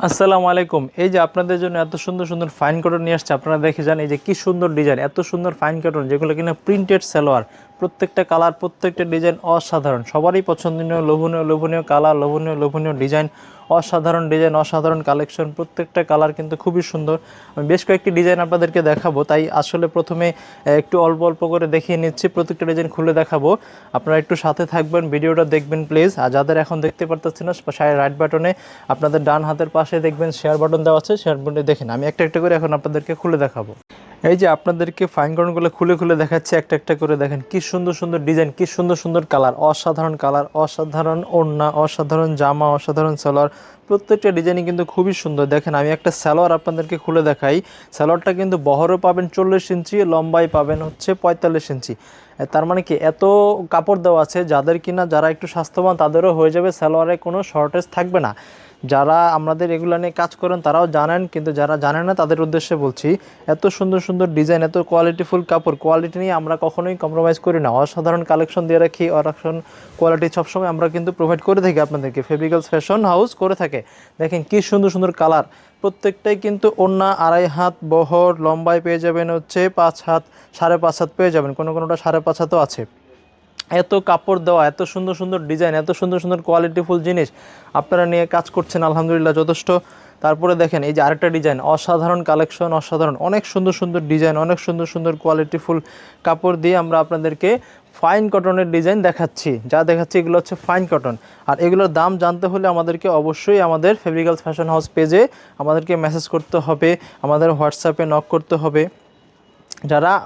আসসালামু আলাইকুম। এই যে আপনাদের জন্য এত সুন্দর সুন্দর ফাইন কটন নিয়ে আসছে, আপনারা দেখে যান। এই যে কি সুন্দর ডিজাইন, এত সুন্দর ফাইন কটন, যেগুলো কিনা প্রিন্টেড সালোয়ার। প্রত্যেকটা কালার, প্রত্যেকটা ডিজাইন অসাধারণ, সবারই পছন্দনীয়, লোভনীয় লোভনীয় কালার, লোভনীয় লোভনীয় ডিজাইন, অসাধারণ ডিজাইন, অসাধারণ কালেকশন। প্রত্যেকটা কালার কিন্তু খুবই সুন্দর। আমি বেশ কয়েকটি ডিজাইন আপনাদেরকে দেখাবো, তাই আসলে প্রথমে একটু অল্প অল্প করে দেখিয়ে নিচ্ছি, প্রত্যেকটা ডিজাইন খুলে দেখাবো। আপনারা একটু সাথে থাকবেন, ভিডিওটা দেখবেন প্লিজ। আর যাদের এখন দেখতে পারতেছেন না, রাইট বাটনে আপনাদের ডান হাতের পাশে দেখবেন শেয়ার বাটন দেওয়া আছে, শেয়ার বাটনে দেখেন। আমি একটা একটা করে এখন আপনাদেরকে খুলে দেখাবো। এই যে আপনাদেরকে ফাইন কটনগুলো খুলে খুলে দেখাচ্ছি, একটা একটা করে দেখেন কি সুন্দর সুন্দর ডিজাইন, কি সুন্দর সুন্দর কালার, অসাধারণ ওড়না, অসাধারণ জামা, অসাধারণ সালোয়ার। প্রত্যেকটা ডিজাইনই কিন্তু খুবই সুন্দর। দেখেন আমি একটা সালোয়ার আপনাদেরকে খুলে দেখাই। সালোয়ারটা কিন্তু বহরও পাবেন 40 ইঞ্চি, লম্বাই পাবেন হচ্ছে 45 ইঞ্চি। তার মানে কি এত কাপড় দেওয়া আছে, যারা একটু স্বাস্থ্যবান তাদেরও হয়ে যাবে, সালোয়ারে কোনো শর্টেজ থাকবে না। যারা আমাদের এগুলো নিয়ে কাজ করেন তারাও জানেন, কিন্তু যারা জানেন না তাদের উদ্দেশ্যে বলছি। এত সুন্দর সুন্দর ডিজাইন, এত কোয়ালিটিফুল কাপড়, কোয়ালিটি নিয়ে আমরা কখনোই কম্প্রোমাইজ করি না। অসাধারণ কালেকশন দিয়ে রাখি, অসাধারণ কোয়ালিটি সবসময় আমরা কিন্তু প্রোভাইড করে থাকি আপনাদেরকে। ফেব্রিক্যালস ফ্যাশন হাউস করে থাকে। দেখেন কি সুন্দর সুন্দর কালার, প্রত্যেকটাই কিন্তু ওড়না 2.5 হাত বহর, লম্বায় পেয়ে যাবেন হচ্ছে 5 হাত, 5.5 হাত পেয়ে যাবেন, কোনোটা 5.5 হাতও আছে। এত কাপড় দেওয়া, এত সুন্দর সুন্দর ডিজাইন, এত সুন্দর সুন্দর কোয়ালিটিফুল জিনিস আপনারা নিয়ে কাজ করছেন, আলহামদুলিল্লাহ যথেষ্ট। তারপরে দেখেন এই যে আরেকটা ডিজাইন, অসাধারণ কালেকশন, অসাধারণ, অনেক সুন্দর সুন্দর ডিজাইন, অনেক সুন্দর সুন্দর কোয়ালিটিফুল কাপড় দিয়ে আমরা আপনাদেরকে ফাইন কটনের ডিজাইন দেখাচ্ছি। যা দেখাচ্ছি এগুলো হচ্ছে ফাইন কটন। আর এগুলোর দাম জানতে হলে আমাদেরকে অবশ্যই আমাদের ফেব্রিক্যালস ফ্যাশন হাউস পেজে আমাদেরকে মেসেজ করতে হবে, আমাদের হোয়াটসঅ্যাপে নক করতে হবে।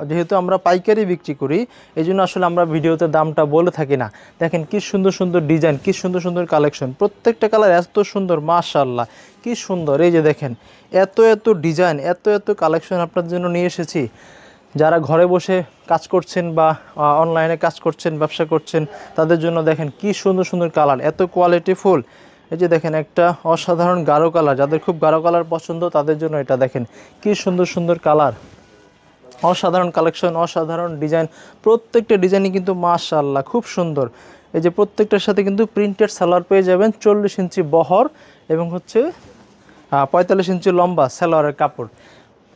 যেহেতু আমরা পাইকারি বিক্রি করি, এই জন্য আসলে আমরা ভিডিওতে দামটা বলে থাকি না। দেখেন কি সুন্দর সুন্দর ডিজাইন, কি সুন্দর সুন্দর কালেকশন, প্রত্যেকটা কালার এত সুন্দর, মাশাআল্লাহ কি সুন্দর। এই যে দেখেন এত এত ডিজাইন, এত এত কালেকশন আপনাদের জন্য নিয়ে এসেছি। যারা ঘরে বসে কাজ করছেন বা অনলাইনে কাজ করছেন, ব্যবসা করছেন, তাদের জন্য দেখেন কি সুন্দর সুন্দর কালার, এত কোয়ালিটিফুল। এই যে দেখেন একটা অসাধারণ গাঢ় কালার, যাদের খুব গাঢ় কালার পছন্দ তাদের জন্য এটা দেখেন কি সুন্দর সুন্দর কালার, অসাধারণ কালেকশন, অসাধারণ ডিজাইন। প্রত্যেকটা ডিজাইনই কিন্তু মাশাআল্লাহ খুব সুন্দর। এই যে প্রত্যেকটার সাথে কিন্তু প্রিন্টেড সালোয়ার পেয়ে যাবেন, 40 ইঞ্চি বহর এবং হচ্ছে 45 ইঞ্চি লম্বা সালোয়ারের কাপড়।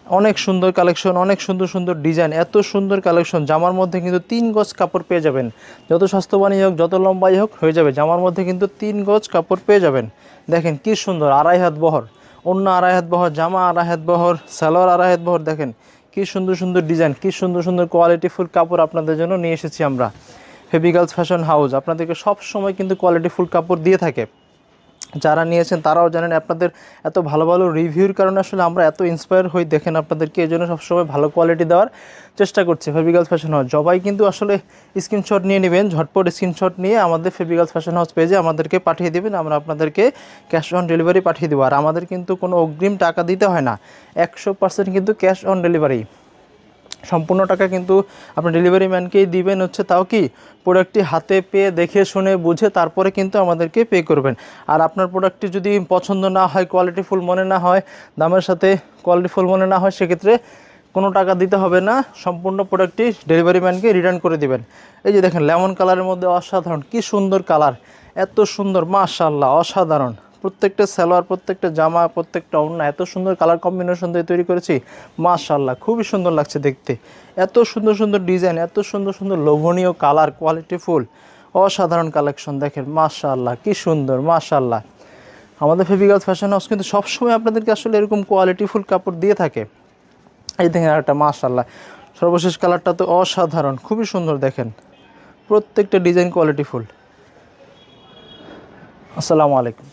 অনেক সুন্দর কালেকশন, অনেক সুন্দর সুন্দর ডিজাইন, এত সুন্দর কালেকশন। জামার মধ্যে কিন্তু 3 গজ কাপড় পেয়ে যাবেন, যত স্বাস্থ্যবানই হোক, যত লম্বাই হোক হয়ে যাবে। জামার মধ্যে কিন্তু 3 গজ কাপড় পেয়ে যাবেন। দেখেন কি সুন্দর, 2.5 হাত বহর ওড়না, 2.5 হাত বহর জামা, 2.5 হাত বহর সালোয়ার, 2.5 হাত বহর। দেখেন কি সুন্দর সুন্দর ডিজাইন, কি সুন্দর সুন্দর কোয়ালিটিফুল কাপড় আপনাদের জন্য নিয়ে এসেছি আমরা। ফেব্রিক্যালস ফ্যাশন হাউস আপনাদেরকে সব সময় কিন্তু কোয়ালিটিফুল কাপড় দিয়ে থাকে। যারা নিয়েছেন তারাও জানেন, আপনাদের এত ভালো ভালো রিভিউর কারণে আসলে আমরা এত ইন্সপায়ার হই। দেখেন আপনাদেরকে এই জন্য সবসময় ভালো কোয়ালিটি দেওয়ার চেষ্টা করছি। ফেব্রিক্যালস ফ্যাশন হাউস সবাই কিন্তু আসলে স্ক্রিনশট নিয়ে নেবেন, ঝটপট স্ক্রিনশট নিয়ে আমাদের ফেব্রিক্যালস ফ্যাশন হাউস পেজে আমাদেরকে পাঠিয়ে দেবেন, আমরা আপনাদেরকে ক্যাশ অন ডেলিভারি পাঠিয়ে দেবো। আর আমাদের কিন্তু কোনো অগ্রিম টাকা দিতে হয় না, 100% কিন্তু ক্যাশ অন ডেলিভারি। সম্পূর্ণ টাকা কিন্তু আপনি ডেলিভারি ম্যানকেই দিবেন হচ্ছে, তাও কি প্রোডাক্টটি হাতে পেয়ে দেখে শুনে বুঝে তারপরে কিন্তু আমাদেরকে পে করবেন। আর আপনার প্রোডাক্টটি যদি পছন্দ না হয়, কোয়ালিটিফুল মনে না হয়, দামের সাথে কোয়ালিটিফুল মনে না হয়, সেক্ষেত্রে কোনো টাকা দিতে হবে না, সম্পূর্ণ প্রোডাক্টটি ডেলিভারি ম্যানকে রিটার্ন করে দিবেন। এই যে দেখেন লেমন কালারের মধ্যে অসাধারণ, কি সুন্দর কালার, এত সুন্দর, মাশাআল্লাহ অসাধারণ। প্রত্যেকটা সালোয়ার, প্রত্যেকটা জামা, প্রত্যেকটা ওড়না এত সুন্দর কালার কম্বিনেশন দিয়ে তৈরি করেছি, মাশাআল্লাহ খুবই সুন্দর লাগছে দেখতে। এত সুন্দর সুন্দর ডিজাইন, এত সুন্দর সুন্দর লোভনীয় কালার, কোয়ালিটিফুল অসাধারণ কালেকশন। দেখেন মাশাআল্লাহ কি সুন্দর, মাশাআল্লাহ। আমাদের ফেব্রিক্যালস ফ্যাশন হাউস কিন্তু সবসময় আপনাদেরকে আসলে এরকম কোয়ালিটিফুল কাপড় দিয়ে থাকে। এই দেখেন আরেকটা, মাশাআল্লাহ সর্বশেষ কালারটা তো অসাধারণ, খুবই সুন্দর। দেখেন প্রত্যেকটা ডিজাইন কোয়ালিটিফুল। আসসালামু আলাইকুম।